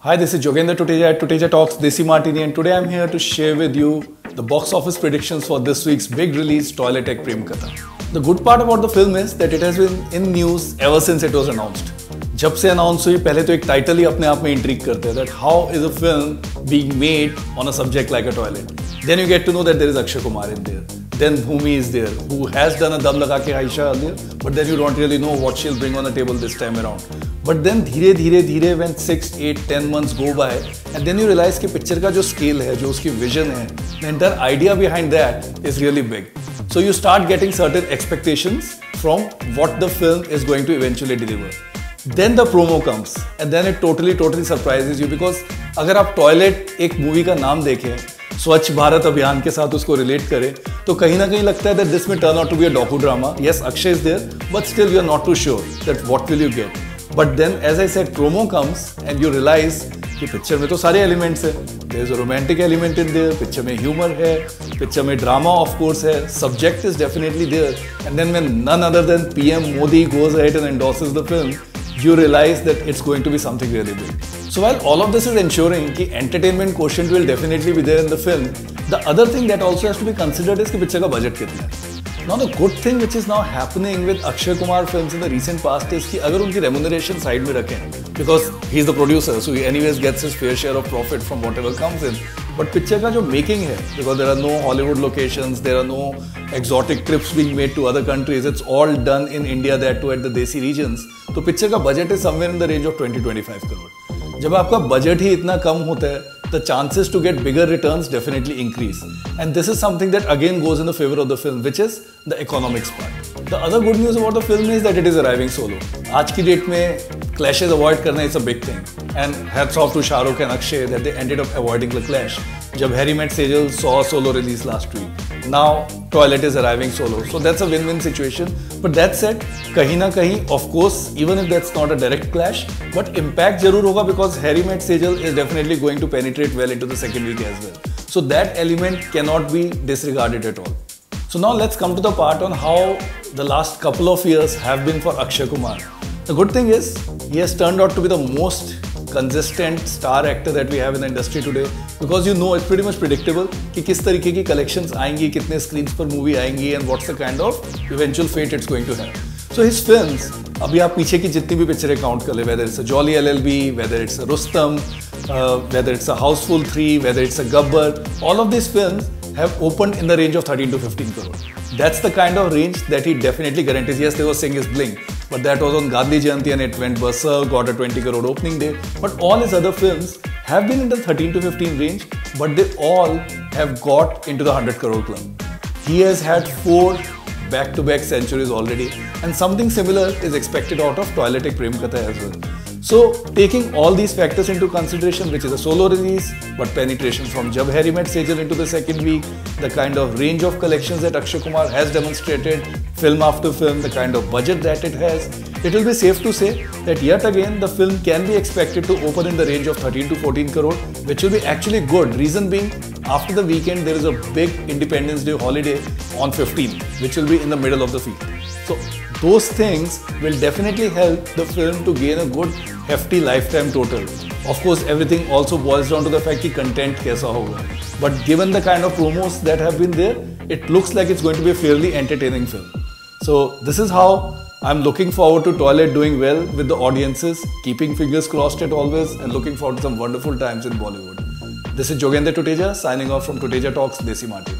Hi, this is Jogendra Tuteja at Tuteja Talks Desi Martini, and today I'm here to share with you the box office predictions for this week's big release, Toilet Ek Prem Katha. The good part about the film is that it has been in news ever since it was announced. जब से announce हुई पहले तो एक title ही अपने आप में intrigue करते हैं that how is a film being made on a subject like a toilet. Then you get to know that there is Akshay Kumar in there. Then Bhumi is there, who has done a Dum Laga Ke Aisha earlier, but then you don't really know what she'll bring on the table this time around. But then धीरे when 6, 8, 10 months go by, and then you realize कि picture का जो scale है, जो उसकी vision है, the entire idea behind that is really big. So you start getting certain expectations from what the film is going to eventually deliver. Then the promo comes and then it totally surprises you because अगर आप toilet एक movie का नाम देखें, स्वच्छ भारत अभियान के साथ उसको रिलेट करें, तो कहीं ना कहीं लगता है that this may turn out to be a docu drama. Yes, Akshay is there, but still you are not too sure that what will you get. But then, as I said, promo comes and you realize कि picture में तो सारे elements हैं. There is a romantic element in there. Picture में humour है, picture में drama of course है, subject is definitely there. And then when none other than PM Modi goes ahead and endorses the film, you realize that it's going to be something really big. So while all of this is ensuring कि entertainment quotient will definitely be there in the film, the other thing that also has to be considered is कि picture का budget कितना है. Now the good thing which is now happening with Akshay Kumar films in the recent past is कि अगर उनकी remuneration side में रखें, because he is the producer, so he anyways gets his fair share of profit from whatever comes in. But picture का जो making है, because there are no Hollywood locations, there are no exotic trips being made to other countries, it's all done in India, that too at the Desi regions. तो picture का budget is somewhere in the range of 20-25 crore. जब आपका budget ही इतना कम होता है, the chances to get bigger returns definitely increase. And this is something that again goes in the favor of the film, which is the economics part. The other good news about the film is that it is arriving solo. आज की date में clashes avoid करना is a big thing. And hats off to Shah Rukh and Akshay that they ended up avoiding the clash. जब Harry Met Sejal saw a solo release last week. Now Toilet is arriving solo. So that's a win-win situation. But that said, कहीं ना कहीं, of course, even if that's not a direct clash, but impact जरूर होगा because Harry Met Sejal is definitely going to penetrate well into the second week as well. So that element cannot be disregarded at all. So now let's come to the part on how the last couple of years have been for Akshay Kumar. The good thing is he has turned out to be the most consistent star actor that we have in the industry today, because you know it's pretty much predictable कि किस तरीके की collections आएंगी, कितने screens पर movie आएंगी, and what's the kind of eventual fate it's going to have. So his films, अभी आप पीछे की जितनी भी पिक्चरें काउंट कर ले, whether it's a Jolly LLB, whether it's a Rustom, whether it's a Houseful 3, whether it's a Gabbar, all of these films have opened in the range of 13 to 15 crore. That's the kind of range that he definitely guarantees. Yes, they were saying his Bling, but that was on Gandhi Jayanti and it went berserk, got a 20 crore opening day. But all his other films have been in the 13 to 15 range, but they all have got into the 100 crore club. He has had 4 back-to-back centuries already, and something similar is expected out of Toilet Ek Prem Katha as well. So, taking all these factors into consideration, which is a solo release, but penetration from Jab Harry Met Sejal into the second week, the kind of range of collections that Akshay Kumar has demonstrated, film after film, the kind of budget that it has, it will be safe to say that yet again the film can be expected to open in the range of 13 to 14 crore, which will be actually good. Reason being, after the weekend there is a big Independence Day holiday on 15th, which will be in the middle of the week. So those things will definitely help the film to gain a good hefty lifetime total. Of course, everything also boils down to the fact कि content कैसा होगा. But given the kind of promos that have been there, it looks like it's going to be a fairly entertaining film. So this is how I'm looking forward to Toilet doing well with the audiences, keeping fingers crossed at always, and looking forward to some wonderful times in Bollywood. This is Jogendra Tuteja signing off from Tuteja Talks Desi Martini.